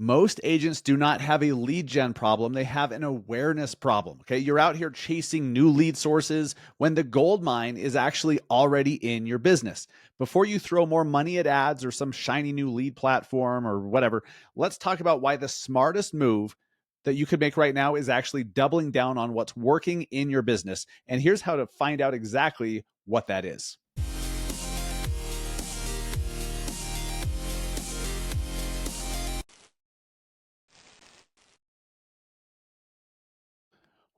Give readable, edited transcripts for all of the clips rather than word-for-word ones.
Most agents do not have a lead gen problem. They have an awareness problem. Okay. You're out here chasing new lead sources when the gold mine is actually already in your business. Before you throw more money at ads or some shiny new lead platform or whatever, let's talk about why the smartest move that you could make right now is actually doubling down on what's working in your business. And here's how to find out exactly what that is.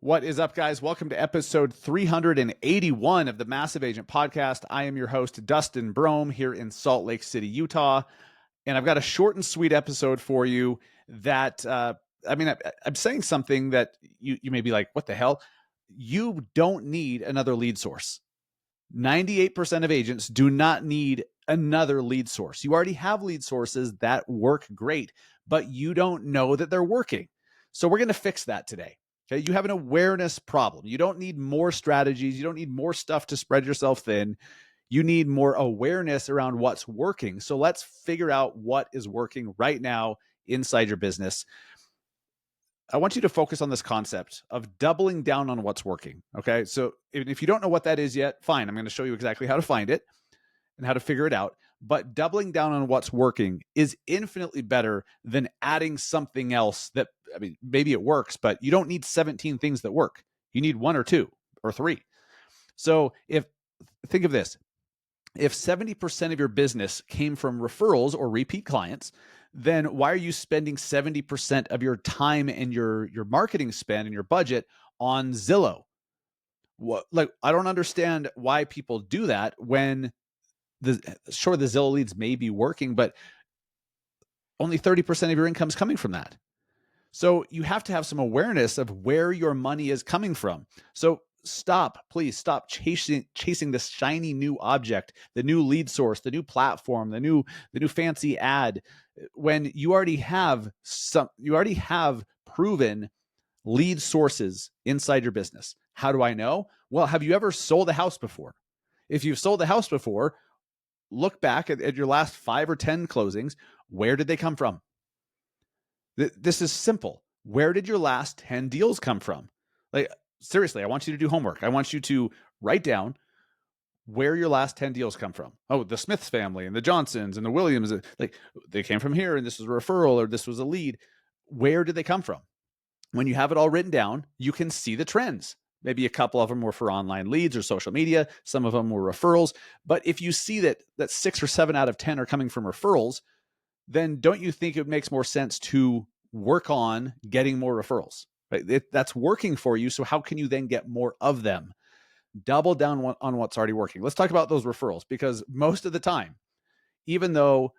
What is up, guys? Welcome to episode 381 of the Massive Agent Podcast. I am your host, Dustin Brohm, here in Salt Lake City, Utah. And I've got a short and sweet episode for you that, I'm saying something that you may be like, what the hell? You don't need another lead source. 98% of agents do not need another lead source. You already have lead sources that work great, but you don't know that they're working. So we're going to fix that today. Okay, you have an awareness problem. You don't need more strategies. You don't need more stuff to spread yourself thin. You need more awareness around what's working. So let's figure out what is working right now inside your business. I want you to focus on this concept of doubling down on what's working. Okay. So if you don't know what that is yet, fine. I'm going to show you exactly how to find it and how to figure it out. But doubling down on what's working is infinitely better than adding something else that, maybe it works, but you don't need 17 things that work. You need one or two or three. So think of this, if 70% of your business came from referrals or repeat clients, then why are you spending 70% of your time and your marketing spend and your budget on Zillow? I don't understand why people do that when the Zillow leads may be working, but only 30% of your income is coming from that. So you have to have some awareness of where your money is coming from. So please stop chasing this shiny new object, the new lead source, the new platform, the new fancy ad, when you already have proven lead sources inside your business. How do I know? Well, have you ever sold a house before? If you've sold a house before, look back at your last 5 or 10 closings. Where did they come from? This is simple. Where did your last 10 deals come from? Like, seriously, I want you to do homework. I want you to write down where your last 10 deals come from. Oh, the Smiths family and the Johnsons and the Williams, like they came from here and this was a referral or this was a lead. Where did they come from? When you have it all written down, you can see the trends. Maybe a couple of them were for online leads or social media. Some of them were referrals. But if you see that 6 or 7 out of 10 are coming from referrals, then don't you think it makes more sense to work on getting more referrals? Right? That's working for you. So how can you then get more of them? Double down on what's already working. Let's talk about those referrals, because most of the time, even though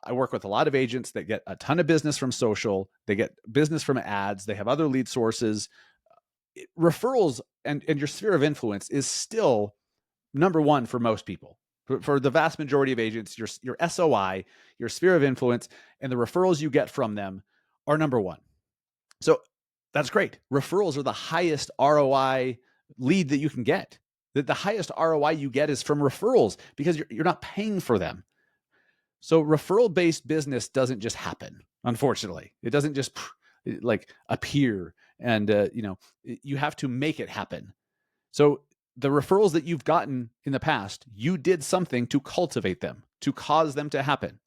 I work with a lot of agents that get a ton of business from social, they get business from ads, they have other lead sources, referrals and your sphere of influence is still number one for most people. For the vast majority of agents, your SOI, your sphere of influence, and the referrals you get from them are number one. So that's great. Referrals are the highest ROI lead that you can get. The highest ROI you get is from referrals because you're not paying for them. So referral-based business doesn't just happen, unfortunately. It doesn't just like appear and you have to make it happen. So the referrals that you've gotten in the past, you did something to cultivate them, to cause them to happen.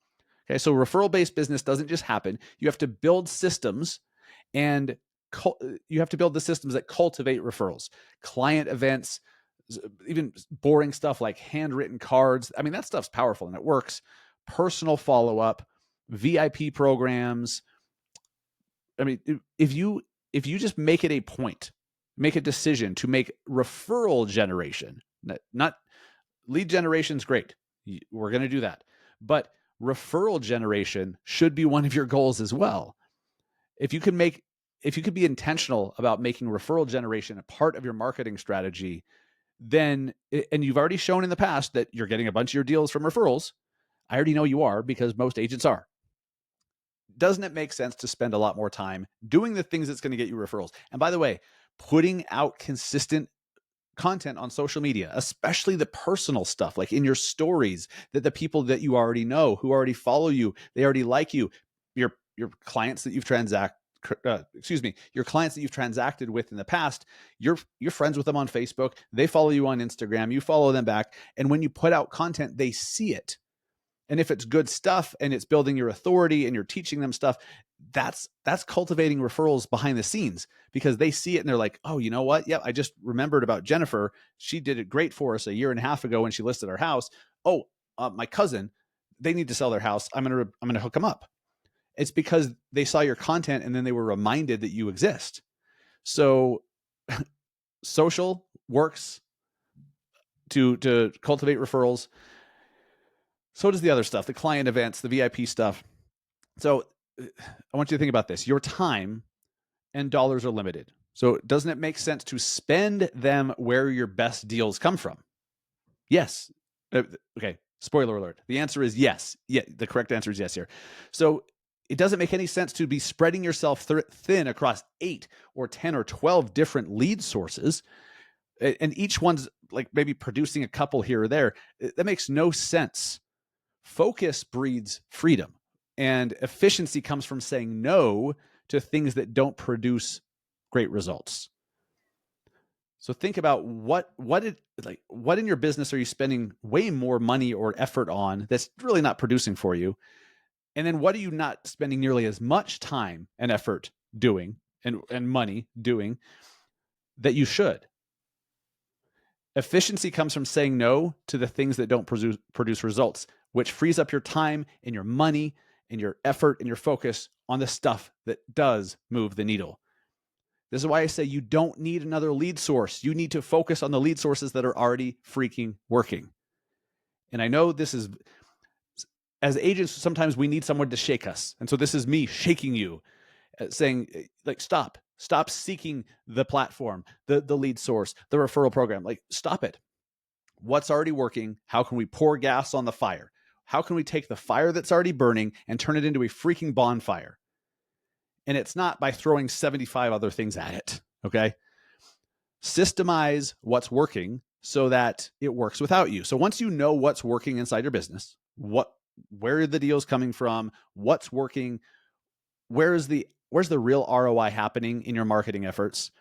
Okay, so referral-based business doesn't just happen. You have to build systems, and you have to build the systems that cultivate referrals, client events, even boring stuff like handwritten cards. That stuff's powerful and it works. Personal follow-up, VIP programs. If you just make it a point, make a decision to make referral generation, not lead generation is great. We're going to do that. But referral generation should be one of your goals as well. If you could be intentional about making referral generation a part of your marketing strategy, then, and you've already shown in the past that you're getting a bunch of your deals from referrals. I already know you are, because most agents are. Doesn't it make sense to spend a lot more time doing the things that's going to get you referrals? And by the way, putting out consistent content on social media, especially the personal stuff, like in your stories, that the people that you already know, who already follow you, they already like you, clients that you've your clients that you've transacted with in the past, you're friends with them on Facebook. They follow you on Instagram. You follow them back. And when you put out content, they see it. And if it's good stuff and it's building your authority and you're teaching them stuff, that's cultivating referrals behind the scenes, because they see it and they're like, oh, you know what? Yeah, I just remembered about Jennifer. She did it great for us a year and a half ago when she listed our house. Oh, my cousin, they need to sell their house. I'm gonna hook them up. It's because they saw your content and then they were reminded that you exist. So social works to cultivate referrals. So does the other stuff, the client events, the VIP stuff. So I want you to think about this. Your time and dollars are limited. So doesn't it make sense to spend them where your best deals come from? Yes. Okay. Spoiler alert. The answer is yes. Yeah. The correct answer is yes here. So it doesn't make any sense to be spreading yourself thin across 8 or 10 or 12 different lead sources, and each one's like maybe producing a couple here or there. That makes no sense. Focus breeds freedom, and efficiency comes from saying no to things that don't produce great results. So think about what in your business are you spending way more money or effort on that's really not producing for you? And then what are you not spending nearly as much time and effort doing and money doing that you should? Efficiency comes from saying no to the things that don't produce results, which frees up your time and your money and your effort and your focus on the stuff that does move the needle. This is why I say you don't need another lead source. You need to focus on the lead sources that are already freaking working. And I know this is, as agents, sometimes we need someone to shake us. And so this is me shaking you, saying, like, stop seeking the platform, the lead source, the referral program. Like, stop it. What's already working? How can we pour gas on the fire? How can we take the fire that's already burning and turn it into a freaking bonfire? And it's not by throwing 75 other things at it. Okay. Systemize what's working so that it works without you. So once you know what's working inside your business, where are the deals coming from, what's working, where's the real ROI happening in your marketing efforts,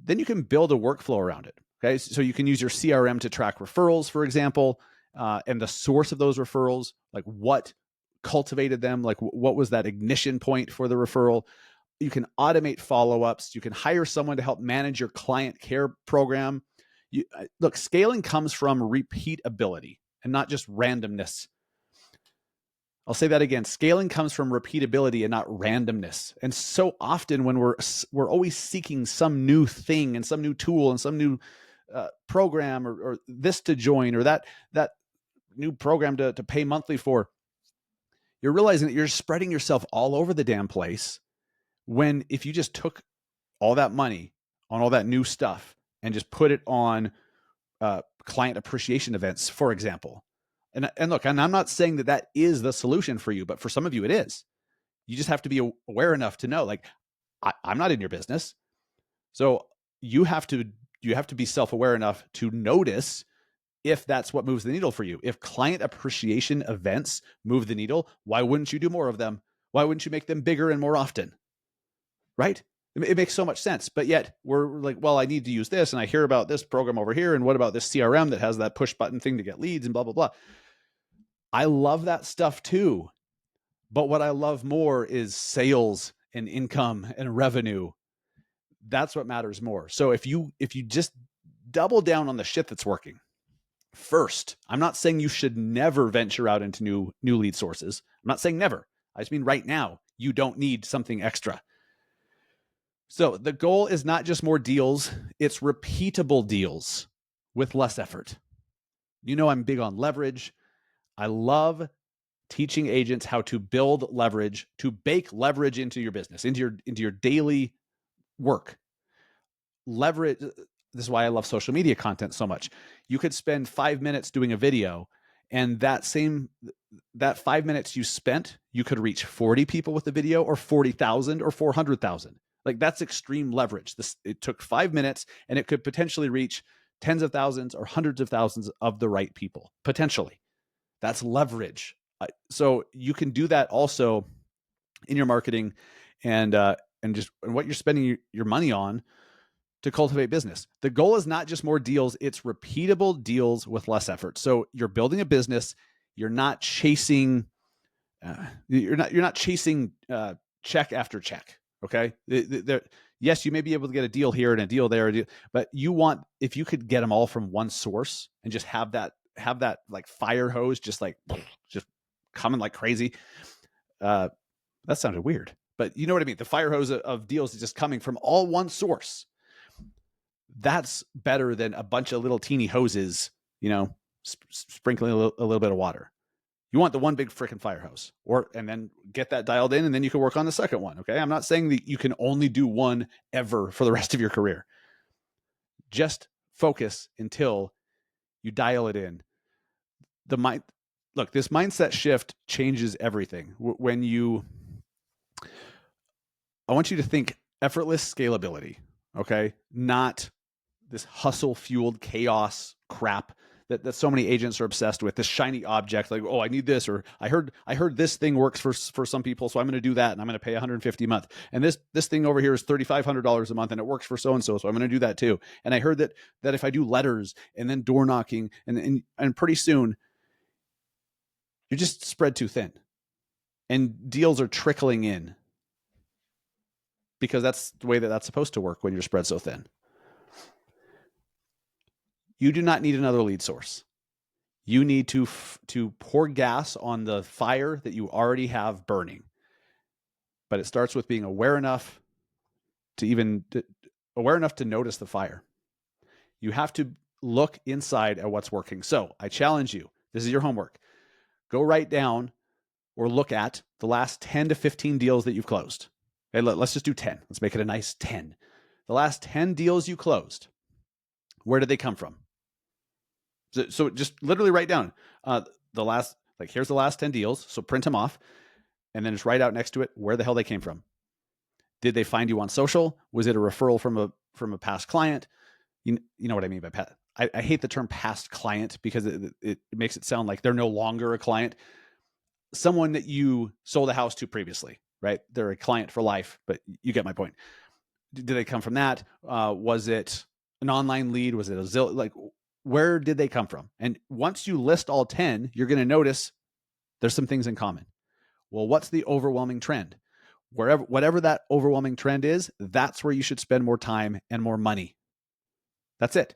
then you can build a workflow around it. Okay. So you can use your CRM to track referrals, for example, and the source of those referrals, like what cultivated them, like what was that ignition point for the referral. You can automate follow-ups. You can hire someone to help manage your client care program. Look, scaling comes from repeatability and not just randomness. I'll say that again. Scaling comes from repeatability and not randomness. And so often when we're always seeking some new thing and some new tool and some new program or this to join or that new program to pay monthly for, you're realizing that you're spreading yourself all over the damn place. When if you just took all that money on all that new stuff and just put it on client appreciation events, for example. And look, and I'm not saying that is the solution for you, but for some of you it is. You just have to be aware enough to know, like, I'm not in your business. So you have to be self-aware enough to notice if that's what moves the needle for you. If client appreciation events move the needle, why wouldn't you do more of them? Why wouldn't you make them bigger and more often? Right? It makes so much sense. But yet we're like, well, I need to use this. And I hear about this program over here. And what about this CRM that has that push button thing to get leads and blah, blah, blah. I love that stuff too. But what I love more is sales and income and revenue. That's what matters more. So if you just double down on the shit that's working first, I'm not saying you should never venture out into new lead sources. I'm not saying never. I just mean right now, you don't need something extra. So the goal is not just more deals, it's repeatable deals with less effort. You know, I'm big on leverage. I love teaching agents how to build leverage, to bake leverage into your business, into your daily work. Leverage. This is why I love social media content so much. You could spend 5 minutes doing a video, and that 5 minutes you spent, you could reach 40 people with the video, or 40,000 or 400,000. Like, that's extreme leverage. It took 5 minutes and it could potentially reach tens of thousands or hundreds of thousands of the right people, potentially. That's leverage. So you can do that also in your marketing and what you're spending your money on to cultivate business. The goal is not just more deals, it's repeatable deals with less effort. So you're building a business, you're not chasing check after check. Okay. Yes, you may be able to get a deal here and a deal there, but if you could get them all from one source and just have that like fire hose, just coming like crazy. That sounded weird, but you know what I mean? The fire hose of deals is just coming from all one source. That's better than a bunch of little teeny hoses, sprinkling a little bit of water. You want the one big freaking fire hose, and then get that dialed in, and then you can work on the second one. Okay. I'm not saying that you can only do one ever for the rest of your career. Just focus until you dial it in. This mindset shift changes everything. I want you to think effortless scalability. Okay. Not this hustle fueled chaos crap that so many agents are obsessed with, this shiny object, like, oh, I need this, or I heard this thing works for some people, so I'm going to do that, and I'm going to pay $150 a month. And this thing over here is $3,500 a month, and it works for so and so I'm going to do that too. And I heard that if I do letters and then door knocking, and pretty soon you're just spread too thin, and deals are trickling in because that's the way that's supposed to work when you're spread so thin. You do not need another lead source. You need to pour gas on the fire that you already have burning. But it starts with being aware enough to notice the fire. You have to look inside at what's working. So I challenge you. This is your homework. Go write down or look at the last 10 to 15 deals that you've closed. Okay, let's just do 10. Let's make it a nice 10. The last 10 deals you closed, where did they come from? So just literally write down here's the last 10 deals. So print them off and then just write out next to it where the hell they came from. Did they find you on social? Was it a referral from a past client? You know what I mean by past. I hate the term past client because it makes it sound like they're no longer a client. Someone that you sold a house to previously, right? They're a client for life, but you get my point. Did they come from that? Was it an online lead? Was it a Zillow? Like, where did they come from? And once you list all 10, you're going to notice there's some things in common. Well, what's the overwhelming trend? Whatever that overwhelming trend is, that's where you should spend more time and more money. That's it.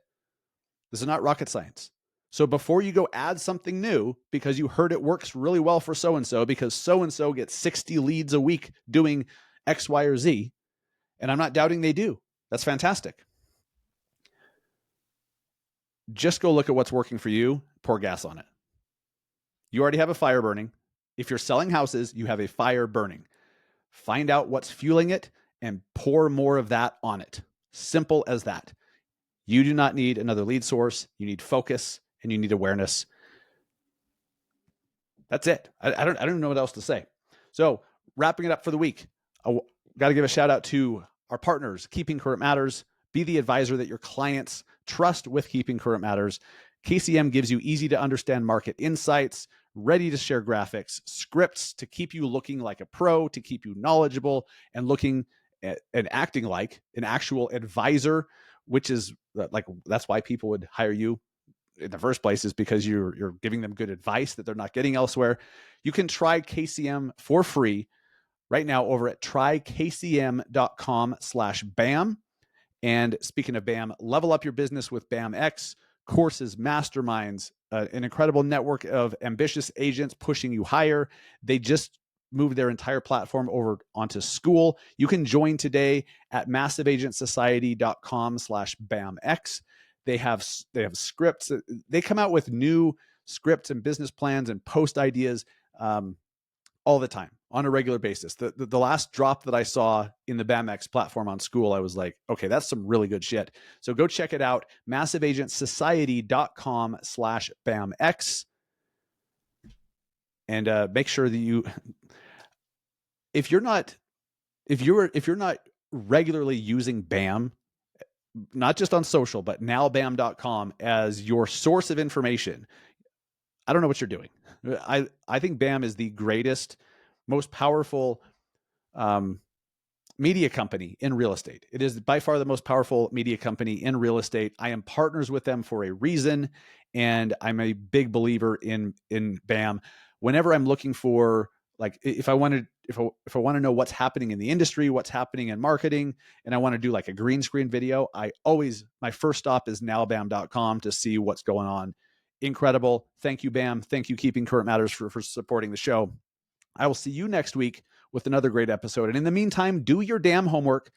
This is not rocket science. So before you go add something new because you heard it works really well for so-and-so because so-and-so gets 60 leads a week doing X, Y, or Z, and I'm not doubting they do. That's fantastic. Just go look at what's working for you, pour gas on it. You already have a fire burning. If you're selling houses, you have a fire burning. Find out what's fueling it and pour more of that on it. Simple as that. You do not need another lead source. You need focus and you need awareness. That's it. I don't know what else to say. So wrapping it up for the week, I got to give a shout out to our partners, Keeping Current Matters. Be the advisor that your clients trust with Keeping Current Matters. KCM gives you easy to understand market insights, ready to share graphics, scripts to keep you looking like a pro, to keep you knowledgeable and looking at, and acting like an actual advisor, which is like, that's why people would hire you in the first place, is because you're giving them good advice that they're not getting elsewhere. You can try KCM for free right now over at trykcm.com/BAM. And speaking of BAM, level up your business with BAM X, courses, masterminds, an incredible network of ambitious agents pushing you higher. They just moved their entire platform over onto School. You can join today at massiveagentsociety.com/BAMX. They have scripts. They come out with new scripts and business plans and post ideas all the time on a regular basis. The last drop that I saw in the BAMX platform on School, I was like, okay, that's some really good shit. So go check it out. massiveagentsociety.com/BAMX. And make sure that if you're not regularly using BAM, not just on social, but now BAM.com as your source of information, I don't know what you're doing. I think BAM is the greatest, most powerful media company in real estate. It is by far the most powerful media company in real estate. I am partners with them for a reason, and I'm a big believer in BAM. Whenever I'm looking for, like, if I want to know what's happening in the industry, what's happening in marketing, and I want to do like a green screen video, my first stop is nowbam.com to see what's going on. Incredible. Thank you, BAM. Thank you, Keeping Current Matters, for supporting the show. I will see you next week with another great episode. And in the meantime, do your damn homework.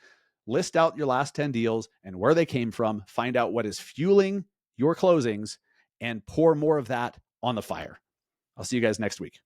List out your last 10 deals and where they came from. Find out what is fueling your closings and pour more of that on the fire. I'll see you guys next week.